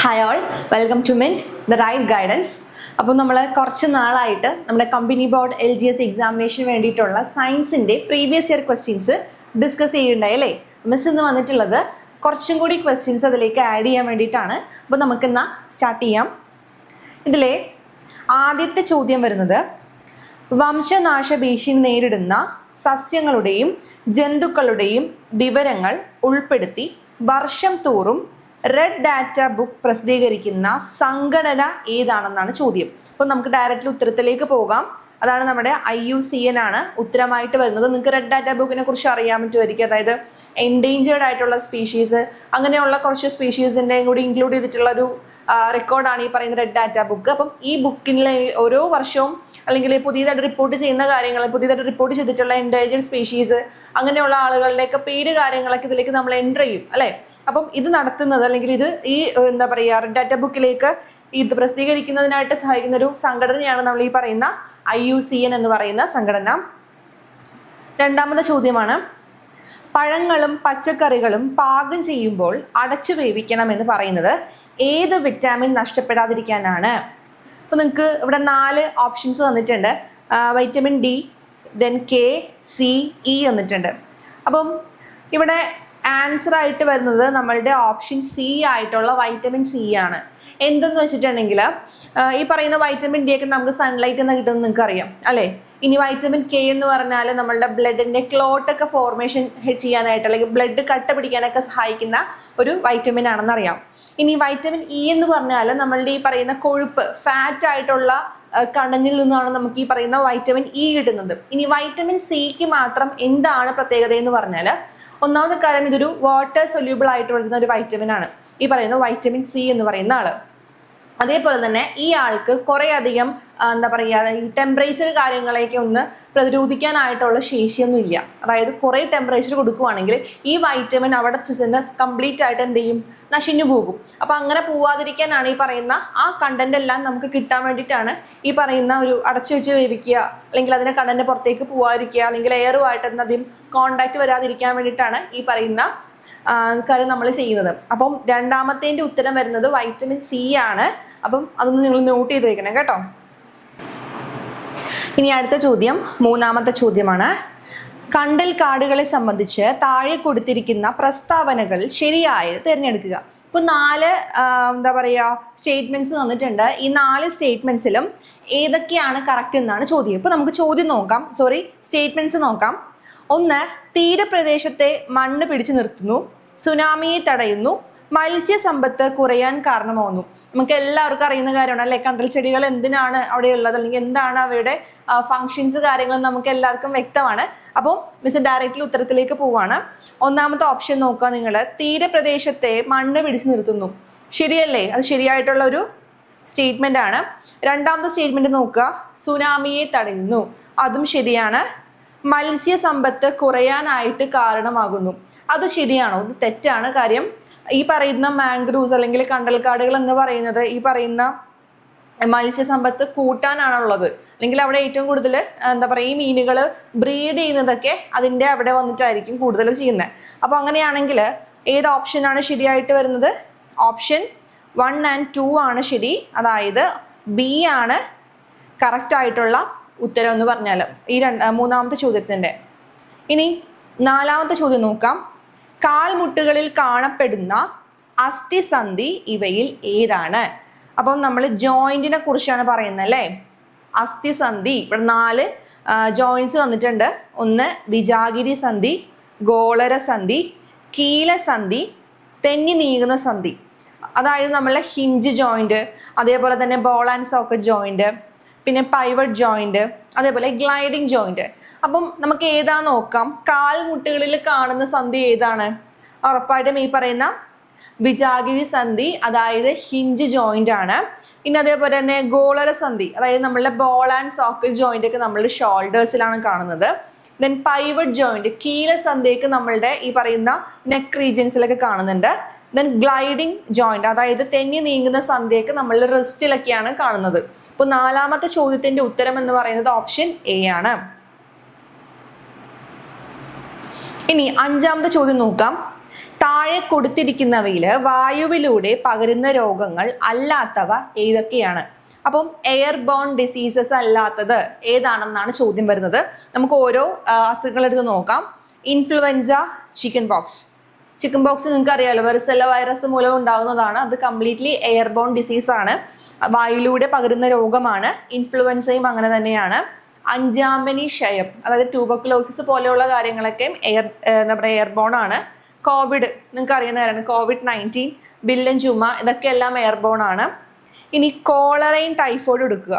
Hi all, welcome to mint the right guidance. അപ്പോൾ നമ്മൾ കുറച്ച് നാളായിട്ട് നമ്മുടെ കമ്പനി ബോർഡ് LGS എക്സാമിനേഷന് വേണ്ടിയിട്ടുള്ള സയൻസിൻ്റെ പ്രീവിയസ് ഇയർ ക്വസ്റ്റ്യൻസ് ഡിസ്കസ് ചെയ്യുന്നുണ്ടായി അല്ലേ. മിസ് ഇന്ന് വന്നിട്ടുള്ളത് കുറച്ചും കൂടി ക്വസ്റ്റ്യൻസ് അതിലേക്ക് ആഡ് ചെയ്യാൻ വേണ്ടിയിട്ടാണ്. അപ്പോൾ നമുക്കിന്ന് സ്റ്റാർട്ട് ചെയ്യാം. ഇതിലെ ആദ്യത്തെ ചോദ്യം വരുന്നത്, വംശനാശ ഭീഷണി നേരിടുന്ന സസ്യങ്ങളുടെയും ജന്തുക്കളുടെയും വിവരങ്ങൾ ഉൾപ്പെടുത്തി വർഷം തോറും റെഡ് ഡാറ്റ ബുക്ക് പ്രസിദ്ധീകരിക്കുന്ന സംഘടന ഏതാണെന്നാണ് ചോദ്യം. അപ്പോൾ നമുക്ക് ഡയറക്റ്റ്ലി ഉത്തരത്തിലേക്ക് പോകാം. അതാണ് നമ്മുടെ IUCN ആണ് ഉത്തരമായിട്ട് വരുന്നത്. നിങ്ങൾക്ക് റെഡ് ഡാറ്റ ബുക്കിനെ കുറിച്ച് അറിയാൻ പറ്റുമായിരിക്കും. അതായത് എൻഡേഞ്ചേർഡ് ആയിട്ടുള്ള സ്പീഷീസ്, അങ്ങനെയുള്ള കുറച്ച് സ്പീഷീസിൻ്റെയും കൂടി ഇൻക്ലൂഡ് ചെയ്തിട്ടുള്ള ഒരു റെക്കോർഡാണ് ഈ പറയുന്ന റെഡ് ഡാറ്റ ബുക്ക്. അപ്പം ഈ ബുക്കിലെ ഓരോ വർഷവും അല്ലെങ്കിൽ പുതിയതായിട്ട് റിപ്പോർട്ട് ചെയ്യുന്ന കാര്യങ്ങൾ, പുതിയതായിട്ട് റിപ്പോർട്ട് ചെയ്തിട്ടുള്ള എൻഡേഞ്ചേർഡ് സ്പീഷീസ്, അങ്ങനെയുള്ള ആളുകളുടെയൊക്കെ പേര് കാര്യങ്ങളൊക്കെ ഇതിലേക്ക് നമ്മൾ എൻ്റർ ചെയ്യും അല്ലേ. അപ്പം ഇത് നടത്തുന്നത് അല്ലെങ്കിൽ ഇത് ഈ എന്താ പറയുക റെഡ് ഡാറ്റ ബുക്കിലേക്ക് ഇത് പ്രസിദ്ധീകരിക്കുന്നതിനായിട്ട് സഹായിക്കുന്ന ഒരു സംഘടനയാണ് നമ്മൾ ഈ പറയുന്ന IUCN എന്ന് പറയുന്ന സംഘടന. രണ്ടാമത്തെ ചോദ്യമാണ്, പഴങ്ങളും പച്ചക്കറികളും പാകം ചെയ്യുമ്പോൾ അടച്ചു വേവിക്കണം എന്ന് പറയുന്നത് ഏത് വിറ്റാമിൻ നഷ്ടപ്പെടാതിരിക്കാനാണ്? അപ്പോൾ നിങ്ങൾക്ക് ഇവിടെ 4 ഓപ്ഷൻസ് തന്നിട്ടുണ്ട്. Vitamin D, then K, C, E തന്നിട്ടുണ്ട്. അപ്പം ഇവിടെ ആൻസർ ആയിട്ട് വരുന്നത് നമ്മളുടെ ഓപ്ഷൻ C ആയിട്ടുള്ള വൈറ്റമിൻ C ആണ്. എന്തെന്ന് വെച്ചിട്ടുണ്ടെങ്കിൽ ഈ പറയുന്ന വൈറ്റമിൻ D ഒക്കെ നമുക്ക് സൺലൈറ്റ് എന്ന് കിട്ടുമെന്ന് നിങ്ങൾക്ക് അറിയാം അല്ലേ. ഇനി വൈറ്റമിൻ K എന്ന് പറഞ്ഞാൽ നമ്മളുടെ ബ്ലഡിൻ്റെ ക്ലോട്ടൊക്കെ ഫോർമേഷൻ ചെയ്യാനായിട്ട് അല്ലെങ്കിൽ ബ്ലഡ് കട്ട പിടിക്കാനൊക്കെ സഹായിക്കുന്ന ഒരു വൈറ്റമിൻ ആണെന്ന് അറിയാം. ഇനി വൈറ്റമിൻ E എന്ന് പറഞ്ഞാൽ നമ്മളുടെ ഈ പറയുന്ന കൊഴുപ്പ്, ഫാറ്റ് ആയിട്ടുള്ള കണഞ്ഞിൽ നിന്നാണ് നമുക്ക് ഈ പറയുന്ന വൈറ്റമിൻ E കിട്ടുന്നത്. ഇനി വൈറ്റമിൻ Cക്ക് മാത്രം എന്താണ് പ്രത്യേകത എന്ന് പറഞ്ഞാൽ, ഒന്നാമത്തെ കാര്യം ഇതൊരു വാട്ടർ സൊല്യൂബിൾ ആയിട്ട് വരുന്ന ഒരു വൈറ്റമിൻ ആണ് ഈ പറയുന്ന വൈറ്റമിൻ C എന്ന് പറയുന്ന ആള്. അതേപോലെ തന്നെ ഈ ആൾക്ക് കുറേ അധികം എന്താ പറയുക ഈ ടെമ്പറേച്ചർ കാര്യങ്ങളെയൊക്കെ ഒന്ന് പ്രതിരോധിക്കാനായിട്ടുള്ള ശേഷിയൊന്നും ഇല്ല. അതായത് കുറേ ടെമ്പറേച്ചർ കൊടുക്കുവാണെങ്കിൽ ഈ വൈറ്റമിൻ അവിടെ കംപ്ലീറ്റ് ആയിട്ട് എന്ത് ചെയ്യും, നശിഞ്ഞു പോകും. അപ്പം അങ്ങനെ പോവാതിരിക്കാനാണ് ഈ പറയുന്ന ആ കണ്ടന്റ് എല്ലാം നമുക്ക് കിട്ടാൻ വേണ്ടിയിട്ടാണ് ഈ പറയുന്ന ഒരു അടച്ചു വെച്ച് വേവിക്കുക, അല്ലെങ്കിൽ അതിനെ കണ്ടന്റ് പുറത്തേക്ക് പോവാതിരിക്കുക, അല്ലെങ്കിൽ എയറുമായിട്ട് എന്തെങ്കിലും കോണ്ടാക്ട് വരാതിരിക്കാൻ വേണ്ടിയിട്ടാണ് ഈ പറയുന്ന കാര്യം നമ്മൾ ചെയ്യുന്നത്. അപ്പം രണ്ടാമത്തേൻ്റെ ഉത്തരം വരുന്നത് വൈറ്റമിൻ C ആണ്. അപ്പം അതൊന്ന് നിങ്ങൾ നോട്ട് ചെയ്ത് വെക്കണം കേട്ടോ. ഇനി അടുത്ത ചോദ്യം, മൂന്നാമത്തെ ചോദ്യമാണ്, കണ്ടൽ കാടുകളെ സംബന്ധിച്ച് താഴെ കൊടുത്തിരിക്കുന്ന പ്രസ്താവനകൾ ശരിയായത് തിരഞ്ഞെടുക്കുക. ഇപ്പോൾ 4 എന്താ പറയുക സ്റ്റേറ്റ്മെന്റ്സ് തന്നിട്ടുണ്ട്. ഈ 4 സ്റ്റേറ്റ്മെന്റ്സിലും ഏതൊക്കെയാണ് കറക്റ്റ് എന്നാണ് ചോദ്യം. ഇപ്പോൾ നമുക്ക് ചോദ്യം നോക്കാം, സ്റ്റേറ്റ്മെന്റ്സ് നോക്കാം. 1, തീരപ്രദേശത്തെ മണ്ണ് പിടിച്ചു നിർത്തുന്നു, സുനാമിയെ തടയുന്നു, മത്സ്യസമ്പത്ത് കുറയാൻ കാരണമാവുന്നു. നമുക്ക് എല്ലാവർക്കും അറിയുന്ന കാര്യമാണ് അല്ലെ, കണ്ടൽ ചെടികൾ എന്തിനാണ് അവിടെ ഉള്ളത് അല്ലെങ്കിൽ എന്താണ് അവയുടെ ഫങ്ഷൻസ് കാര്യങ്ങളും നമുക്ക് എല്ലാവർക്കും വ്യക്തമാണ്. അപ്പോൾ മിസ് ഡയറക്റ്റ്ലി ഉത്തരത്തിലേക്ക് പോവാണ്. ഒന്നാമത്തെ ഓപ്ഷൻ നോക്കുക നിങ്ങൾ, തീരപ്രദേശത്തെ മണ്ണ് പിടിച്ചു നിർത്തുന്നു. ശരിയല്ലേ? അത് ശരിയായിട്ടുള്ള ഒരു സ്റ്റേറ്റ്മെന്റ് ആണ്. രണ്ടാമത്തെ സ്റ്റേറ്റ്മെന്റ് നോക്കുക, സുനാമിയെ തടയുന്നു. അതും ശരിയാണ്. മത്സ്യസമ്പത്ത് കുറയാനായിട്ട് കാരണമാകുന്നു. അത് ശരിയാണോ? ഇത് തെറ്റാണ്. കാര്യം ഈ പറയുന്ന മാംഗ്രൂവ്സ് അല്ലെങ്കിൽ കണ്ടൽക്കാടുകൾ എന്ന് പറയുന്നത് ഈ പറയുന്ന മത്സ്യസമ്പത്ത് കൂട്ടാനാണുള്ളത്. അല്ലെങ്കിൽ അവിടെ ഏറ്റവും കൂടുതൽ എന്താ പറയുക ഈ മീനുകൾ ബ്രീഡ് ചെയ്യുന്നതൊക്കെ അതിൻ്റെ അവിടെ വന്നിട്ടായിരിക്കും കൂടുതൽ ചെയ്യുന്നത്. അപ്പോൾ അങ്ങനെയാണെങ്കിൽ ഏത് ഓപ്ഷനാണ് ശരിയായിട്ട് വരുന്നത്? ഓപ്ഷൻ 1 and 2 ആണ് ശരി. അതായത് B ആണ് കറക്റ്റ് ആയിട്ടുള്ള ഉത്തരം എന്ന് പറഞ്ഞാൽ ഈ മൂന്നാമത്തെ ചോദ്യത്തിൻ്റെ. ഇനി നാലാമത്തെ ചോദ്യം നോക്കാം. കാൽമുട്ടുകളിൽ കാണപ്പെടുന്ന അസ്ഥിസന്ധി ഇവയിൽ ഏതാണ്? അപ്പം നമ്മൾ ജോയിന്റിനെ കുറിച്ചാണ് പറയുന്നത് അല്ലേ. അസ്ഥിസന്ധി ഇവിടെ 4 ജോയിന്റ്സ് വന്നിട്ടുണ്ട്. 1 വിജാഗിരി സന്ധി, ഗോളര സന്ധി, കീലസന്ധി, തെന്നി നീങ്ങുന്ന സന്ധി. അതായത് നമ്മളെ ഹിഞ്ച് ജോയിന്റ്, അതേപോലെ തന്നെ ബോൾ ആൻഡ് സോക്കറ്റ് ജോയിന്റ്, പിന്നെ പൈവറ്റ് ജോയിന്റ്, അതേപോലെ ഗ്ലൈഡിങ് ജോയിന്റ്. അപ്പം നമുക്ക് ഏതാ നോക്കാം. കാൽമുട്ടുകളിൽ കാണുന്ന സന്ധി ഏതാണ്? ഉറപ്പായിട്ടും ഈ പറയുന്ന വിജാഗിരി സന്ധി, അതായത് ഹിഞ്ച് ജോയിന്റ് ആണ്. ഇനി അതേപോലെ തന്നെ ഗോളര സന്ധി, അതായത് നമ്മളുടെ ബോൾ ആൻഡ് സോക്കറ്റ് ജോയിന്റ് ഒക്കെ നമ്മളുടെ ഷോൾഡേഴ്സിലാണ് കാണുന്നത്. ദെൻ പൈവറ്റ് ജോയിന്റ്, കീലസന്ധിയൊക്കെ നമ്മളുടെ ഈ പറയുന്ന നെക്ക് റീജിയൻസിലൊക്കെ കാണുന്നുണ്ട്. ദെൻ ഗ്ലൈഡിങ് ജോയിന്റ്, അതായത് തെന്നി നീങ്ങുന്ന സന്ധിയൊക്കെ നമ്മൾ റിസ്റ്റിലൊക്കെയാണ് കാണുന്നത്. അപ്പോൾ നാലാമത്തെ ചോദ്യത്തിന്റെ ഉത്തരം എന്ന് പറയുന്നത് ഓപ്ഷൻ A ആണ്. ഇനി അഞ്ചാമത്തെ ചോദ്യം നോക്കാം. താഴെ കൊടുത്തിരിക്കുന്നവയിൽ വായുവിലൂടെ പകരുന്ന രോഗങ്ങൾ അല്ലാത്തവ ഏതൊക്കെയാണ്? അപ്പം എയർ ബോൺ ഡിസീസസ് അല്ലാത്തത് ഏതാണെന്നാണ് ചോദ്യം വരുന്നത്. നമുക്ക് ഓരോ അസുഖങ്ങൾ എടുത്ത് നോക്കാം. Influenza, chicken pox. Chicken pox നിങ്ങൾക്ക് അറിയാലോ, വെറിസെല്ല വൈറസ് മൂലം ഉണ്ടാകുന്നതാണ്. അത് കംപ്ലീറ്റ്ലി എയർ ബോൺ ഡിസീസ് ആണ്, വായുവിലൂടെ പകരുന്ന രോഗമാണ്. ഇൻഫ്ലുവൻസയും അങ്ങനെ തന്നെയാണ്. അഞ്ചാമനി ക്ഷയം, അതായത് ട്യൂബർക്കുലോസിസ് പോലെയുള്ള കാര്യങ്ങളൊക്കെ എന്താ പറയുക എയർബോൺ ആണ്. കോവിഡ് നിങ്ങൾക്ക് അറിയുന്ന കാര്യമാണ്, COVID-19, വില്ലൻ ചുമ, ഇതൊക്കെ എല്ലാം എയർബോൺ ആണ്. ഇനി കോളറയും ടൈഫോയിഡ് എടുക്കുക,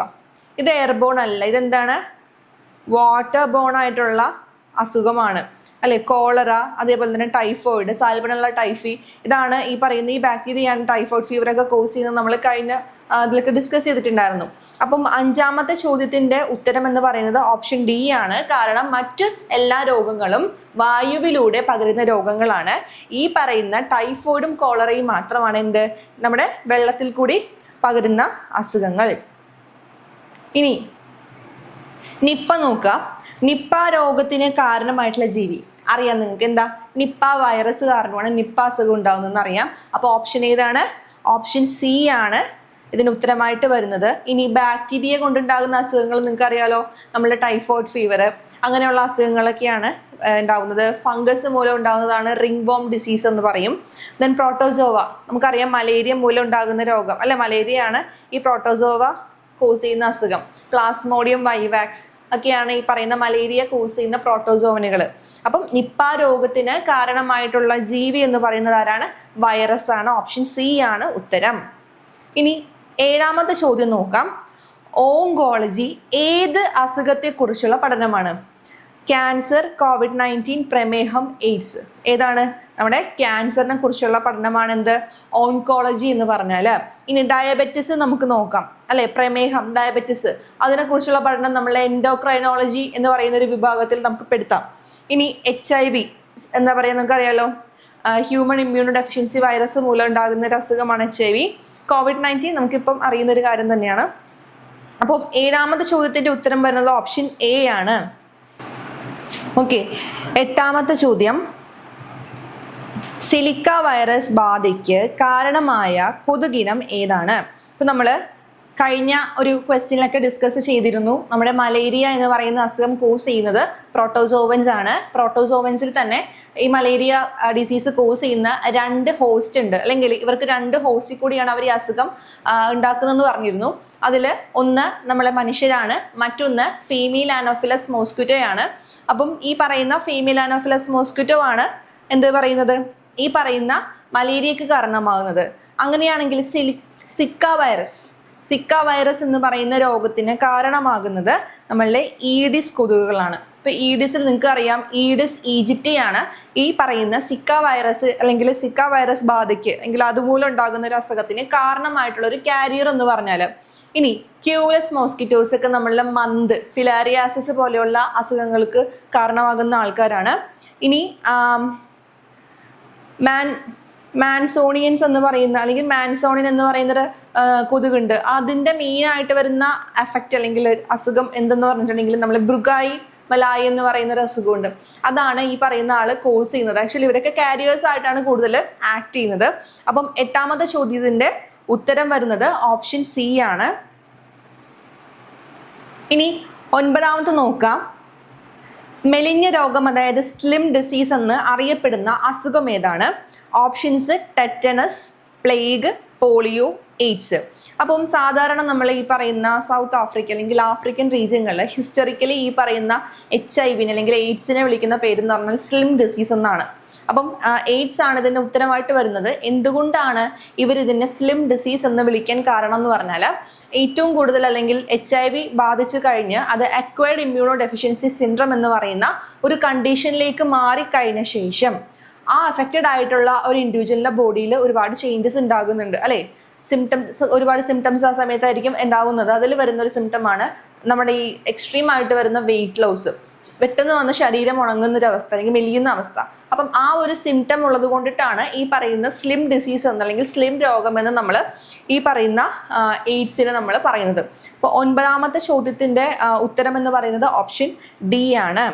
ഇത് എയർബോൺ അല്ല, ഇതെന്താണ്? വാട്ടർ ബോൺ ആയിട്ടുള്ള അസുഖമാണ് അല്ലെ. കോളറ, അതേപോലെ തന്നെ ടൈഫോയിഡ്, സാൽമണല്ല ടൈഫി, ഇതാണ് ഈ പറയുന്ന ഈ ബാക്ടീരിയയാണ് ടൈഫോയിഡ് ഫീവർ ഒക്കെ കോസ് ചെയ്യുന്നത്. നമ്മൾ കഴിഞ്ഞ അതിലൊക്കെ ഡിസ്കസ് ചെയ്തിട്ടുണ്ടായിരുന്നു. അപ്പം അഞ്ചാമത്തെ ചോദ്യത്തിന്റെ ഉത്തരം എന്ന് പറയുന്നത് ഓപ്ഷൻ ഡി ആണ്. കാരണം മറ്റ് എല്ലാ രോഗങ്ങളും വായുവിലൂടെ പകരുന്ന രോഗങ്ങളാണ്. ഈ പറയുന്ന ടൈഫോയിഡും കോളറയും മാത്രമാണ് എന്ത്, നമ്മുടെ വെള്ളത്തിൽ കൂടി പകരുന്ന അസുഖങ്ങൾ. ഇനി നിപ്പ നോക്കുക. നിപ്പ രോഗത്തിന് കാരണമായിട്ടുള്ള ജീവി അറിയാം നിങ്ങൾക്ക്, എന്താ? നിപ്പ വൈറസ് കാരണമാണ് നിപ്പ അസുഖം ഉണ്ടാവുന്നതെന്ന് അറിയാം. അപ്പൊ ഓപ്ഷൻ ഏതാണ്? ഓപ്ഷൻ സി ആണ് ഇതിന് ഉത്തരമായിട്ട് വരുന്നത്. ഇനി ബാക്ടീരിയ കൊണ്ടുണ്ടാകുന്ന അസുഖങ്ങൾ നിങ്ങൾക്ക് അറിയാലോ, നമ്മുടെ ടൈഫോയിഡ് ഫീവർ, അങ്ങനെയുള്ള അസുഖങ്ങളൊക്കെയാണ് ഉണ്ടാവുന്നത്. ഫംഗസ് മൂലം ഉണ്ടാകുന്നതാണ് റിംഗ് വോം ഡിസീസ് എന്ന് പറയും. ദെൻ പ്രോട്ടോസോവ, നമുക്കറിയാം മലേറിയ മൂലം ഉണ്ടാകുന്ന രോഗം അല്ലെ, മലേറിയ ആണ് ഈ പ്രോട്ടോസോവ കോസ് ചെയ്യുന്ന അസുഖം. പ്ലാസ്മോഡിയം വൈവാക്സ് ഒക്കെയാണ് ഈ പറയുന്ന മലേറിയ കോസ് ചെയ്യുന്ന പ്രോട്ടോസോവനുകൾ. അപ്പം നിപ്പ രോഗത്തിന് കാരണമായിട്ടുള്ള ജീവി എന്ന് പറയുന്നത് ആരാണ്? വൈറസ് ആണ്. ഓപ്ഷൻ സി ആണ് ഉത്തരം. ഇനി ഏഴാമത്തെ ചോദ്യം നോക്കാം. ഓങ്കോളജി ഏത് അസുഖത്തെക്കുറിച്ചുള്ള പഠനമാണ്? ക്യാൻസർ, COVID-19, പ്രമേഹം, എയ്ഡ്സ്. ഏതാണ്? നമ്മുടെ ക്യാൻസറിനെ കുറിച്ചുള്ള പഠനമാണ് എന്ത്? ഓൺകോളജി എന്ന് പറഞ്ഞാല്. ഇനി ഡയബറ്റിസ് നമുക്ക് നോക്കാം അല്ലെ, പ്രമേഹം, ഡയബറ്റിസ്, അതിനെ കുറിച്ചുള്ള പഠനം നമ്മളെ എൻഡോക്രൈനോളജി എന്ന് പറയുന്ന ഒരു വിഭാഗത്തിൽ നമുക്ക് പെടുത്താം. ഇനി HIV എന്താ പറയുക, നമുക്ക് അറിയാലോ, ഹ്യൂമൻ ഇമ്മ്യൂണോ ഡെഫിഷ്യൻസി വൈറസ് മൂലം ഉണ്ടാകുന്ന ഒരു അസുഖമാണ് HIV. COVID-19 നമുക്കിപ്പം അറിയുന്ന ഒരു കാര്യം തന്നെയാണ്. അപ്പം ഏഴാമത്തെ ചോദ്യത്തിന്റെ ഉത്തരം വരുന്നത് ഓപ്ഷൻ എ ആണ്. ഓക്കെ, എട്ടാമത്തെ ചോദ്യം. സിലിക്ക വൈറസ് ബാധയ്ക്ക് കാരണമായ കൊതുകിനം ഏതാണ്? ഇപ്പൊ നമ്മള് കഴിഞ്ഞ ഒരു ക്വസ്റ്റ്യനിലൊക്കെ ഡിസ്കസ് ചെയ്തിരുന്നു. നമ്മുടെ മലേറിയ എന്ന് പറയുന്ന അസുഖം കോസ് ചെയ്യുന്നത് പ്രോട്ടോസോവൻസ് ആണ്. പ്രോട്ടോസോവൻസിൽ തന്നെ ഈ മലേറിയ ഡിസീസ് കോസ് ചെയ്യുന്ന 2 ഹോസ്റ്റ് ഉണ്ട്, അല്ലെങ്കിൽ ഇവർക്ക് 2 ഹോസ്റ്റിൽ കൂടിയാണ് അവർ ഈ അസുഖം ഉണ്ടാക്കുന്നതെന്ന് പറഞ്ഞിരുന്നു. അതിൽ ഒന്ന് നമ്മളെ മനുഷ്യരാണ്, മറ്റൊന്ന് ഫീമെയിൽ ആനോഫിലസ് മോസ്കിറ്റോ ആണ്. അപ്പം ഈ പറയുന്ന ഫീമെയിൽ ആനോഫിലസ് മോസ്കിറ്റോ ആണ് എന്ത് പറയുന്നത്, ഈ പറയുന്ന മലേറിയക്ക് കാരണമാകുന്നത്. അങ്ങനെയാണെങ്കിൽ സിക്ക വൈറസ് എന്ന് പറയുന്ന രോഗത്തിന് കാരണമാകുന്നത് നമ്മളുടെ ഈഡിസ് കൊതുകുകളാണ്. ഇപ്പൊ ഈഡിസിൽ നിങ്ങൾക്ക് അറിയാം, ഈഡിസ് ഈജിപ്റ്റി ആണ് ഈ പറയുന്ന സിക്ക വൈറസ് അല്ലെങ്കിൽ സിക്ക വൈറസ് ബാധയ്ക്ക് അല്ലെങ്കിൽ അതുമൂലം ഉണ്ടാകുന്ന ഒരു അസുഖത്തിന് കാരണമായിട്ടുള്ള ഒരു കാരിയർ എന്ന് പറഞ്ഞാൽ. ഇനി ക്യൂലസ് മോസ്കിറ്റോസ് ഒക്കെ നമ്മളുടെ മന്ത്, ഫിലാരിയാസിസ് പോലെയുള്ള അസുഖങ്ങൾക്ക് കാരണമാകുന്ന ആൾക്കാരാണ്. ഇനി മാൻസോണിയൻസ് എന്ന് പറയുന്ന അല്ലെങ്കിൽ മാൻസോണിൻ എന്ന് പറയുന്നൊരു കൊതുകുണ്ട്. അതിന്റെ മെയിൻ ആയിട്ട് വരുന്ന എഫക്റ്റ് അല്ലെങ്കിൽ അസുഖം എന്തെന്ന് പറഞ്ഞിട്ടുണ്ടെങ്കിൽ നമ്മൾ ബ്രുഗായി മലായി എന്ന് പറയുന്ന ഒരു അസുഖമുണ്ട്. അതാണ് ഈ പറയുന്ന ആള് കോസ് ചെയ്യുന്നത്. ആക്ച്വലി ഇവരൊക്കെ കാരിയേഴ്സ് ആയിട്ടാണ് കൂടുതൽ ആക്ട് ചെയ്യുന്നത്. അപ്പം എട്ടാമത്തെ ചോദ്യത്തിന്റെ ഉത്തരം വരുന്നത് ഓപ്ഷൻ സി ആണ്. ഇനി ഒൻപതാമത്തെ നോക്കാം. മെലിഞ്ഞ രോഗം അതായത് സ്ലിം ഡിസീസ് എന്ന് അറിയപ്പെടുന്ന അസുഖം ഏതാണ്? Options tetanus, plague, polio, AIDS. അപ്പം സാധാരണ നമ്മൾ ഈ പറയുന്ന സൗത്ത് ആഫ്രിക്ക അല്ലെങ്കിൽ ആഫ്രിക്കൻ റീജിയങ്ങളിൽ ഹിസ്റ്ററിക്കലി ഈ പറയുന്ന HIV അല്ലെങ്കിൽ എയ്ഡ്സിനെ വിളിക്കുന്ന പേരെന്ന് പറഞ്ഞാൽ സ്ലിം ഡിസീസ് എന്നാണ്. അപ്പം എയ്ഡ്സ് ആണ് ഇതിന്റെ ഉത്തരമായിട്ട് വരുന്നത്. എന്തുകൊണ്ടാണ് ഇവർ ഇതിനെ സ്ലിം ഡിസീസ് എന്ന് വിളിക്കാൻ കാരണം എന്ന് പറഞ്ഞാൽ ഏറ്റവും കൂടുതൽ അല്ലെങ്കിൽ HIV ബാധിച്ചു കഴിഞ്ഞ് അത് അക്വയർഡ് ഇമ്മ്യൂണോ ഡെഫിഷ്യൻസി സിൻഡ്രം എന്ന് പറയുന്ന ഒരു കണ്ടീഷനിലേക്ക് മാറിക്കഴിഞ്ഞ ശേഷം ആ അഫക്റ്റഡ് ആയിട്ടുള്ള ഒരു ഇൻഡിവിജ്വലിന്റെ ബോഡിയിൽ ഒരുപാട് ചേഞ്ചസ് ഉണ്ടാകുന്നുണ്ട് അല്ലെ. ഒരുപാട് സിംറ്റംസ് ആ സമയത്തായിരിക്കും ഉണ്ടാവുന്നത്. അതിൽ വരുന്ന ഒരു സിംറ്റമാണ് നമ്മുടെ ഈ എക്സ്ട്രീം ആയിട്ട് വരുന്ന വെയിറ്റ് ലോസ്, പെട്ടെന്ന് വന്ന് ശരീരം ഉണങ്ങുന്ന ഒരു അവസ്ഥ അല്ലെങ്കിൽ മെലിയുന്ന അവസ്ഥ. അപ്പം ആ ഒരു സിംറ്റം ഉള്ളത് കൊണ്ടിട്ടാണ് ഈ പറയുന്ന സ്ലിം ഡിസീസ് എന്ന് അല്ലെങ്കിൽ സ്ലിം രോഗം എന്ന് നമ്മൾ ഈ പറയുന്ന എയ്ഡ്സിനെ നമ്മൾ പറയുന്നത്. അപ്പോൾ ഒൻപതാമത്തെ ചോദ്യത്തിന്റെ ഉത്തരം എന്ന് പറയുന്നത് ഓപ്ഷൻ ഡി ആണ്.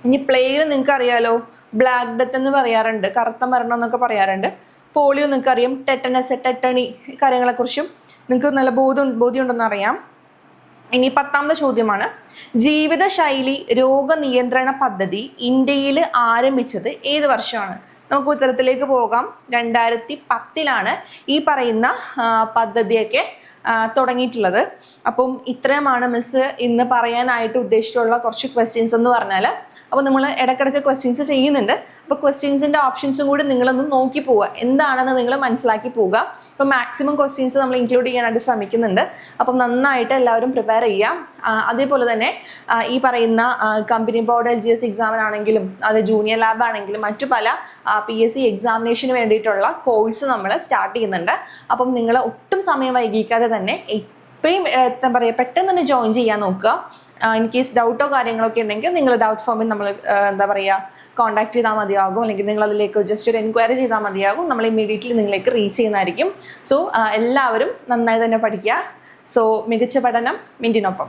ഇനി പ്ലേഗ് നിങ്ങൾക്ക് അറിയാലോ, ബ്ലാക്ക് ഡെത്ത് എന്ന് പറയാറുണ്ട്, കറുത്ത മരണം എന്നൊക്കെ പറയാറുണ്ട്. പോളിയോ നിങ്ങൾക്ക് അറിയാം, ടെറ്റനസ്, ടെറ്റണി കാര്യങ്ങളെക്കുറിച്ചും നിങ്ങൾക്ക് നല്ല ബോധ്യമുണ്ടെന്ന് അറിയാം. ഇനി 10ാമത്തെ ചോദ്യമാണ്, ജീവിതശൈലി രോഗനിയന്ത്രണ പദ്ധതി ഇന്ത്യയിൽ ആരംഭിച്ചത് ഏത് വർഷമാണ്? നമുക്ക് ഉത്തരത്തിലേക്ക് പോകാം. 2010 ഈ പറയുന്ന പദ്ധതിയൊക്കെ തുടങ്ങിയിട്ടുള്ളത്. അപ്പം ഇത്രയുമാണ് മിസ് ഇന്ന് പറയാനായിട്ട് ഉദ്ദേശിച്ചിട്ടുള്ള കുറച്ച് ക്വസ്റ്റ്യൻസ് എന്ന് പറഞ്ഞാൽ. അപ്പോൾ നമ്മൾ ഇടയ്ക്കിടയ്ക്ക് ക്വസ്റ്റ്യൻസ് ചെയ്യുന്നുണ്ട്. അപ്പോൾ ക്വസ്റ്റ്യൻസിൻ്റെ ഓപ്ഷൻസും കൂടി നിങ്ങളൊന്ന് നോക്കി പോവുക, എന്താണെന്ന് നിങ്ങൾ മനസ്സിലാക്കി പോവുക. അപ്പോൾ മാക്സിമം ക്വസ്റ്റ്യൻസ് നമ്മൾ ഇൻക്ലൂഡ് ചെയ്യാനായിട്ട് ശ്രമിക്കുന്നുണ്ട്. അപ്പം നന്നായിട്ട് എല്ലാവരും പ്രിപ്പയർ ചെയ്യാം. അതേപോലെ തന്നെ ഈ പറയുന്ന കമ്പനി ബോർഡ് LGS എക്സാമിനാണെങ്കിലും അത് ജൂനിയർ ലാബ് ആണെങ്കിലും മറ്റു പല PSC എക്സാമിനേഷന് വേണ്ടിയിട്ടുള്ള കോഴ്സ് നമ്മൾ സ്റ്റാർട്ട് ചെയ്യുന്നുണ്ട്. അപ്പം നിങ്ങൾ ഒട്ടും സമയം വൈകിക്കാതെ തന്നെ ഇപ്പോഴും എന്താ പറയുക പെട്ടെന്ന് തന്നെ ജോയിൻ ചെയ്യാൻ നോക്കുക. ഇൻ കേസ് ഡൗട്ടോ കാര്യങ്ങളൊക്കെ ഉണ്ടെങ്കിൽ നിങ്ങൾ ഡൗട്ട് ഫോമിൽ നമ്മൾ എന്താ പറയുക കോൺടാക്ട് ചെയ്താൽ മതിയാകും, അല്ലെങ്കിൽ നിങ്ങൾ അതിലേക്ക് ജസ്റ്റ് ഒരു എൻക്വയറി ചെയ്താൽ മതിയാകും. നമ്മൾ ഇമ്മീഡിയറ്റ്ലി നിങ്ങളിലേക്ക് റീച്ച് ചെയ്യുന്നതായിരിക്കും. സോ എല്ലാവരും നന്നായി തന്നെ പഠിക്കുക. സോ മികച്ച പഠനം മിന്റിനൊപ്പം.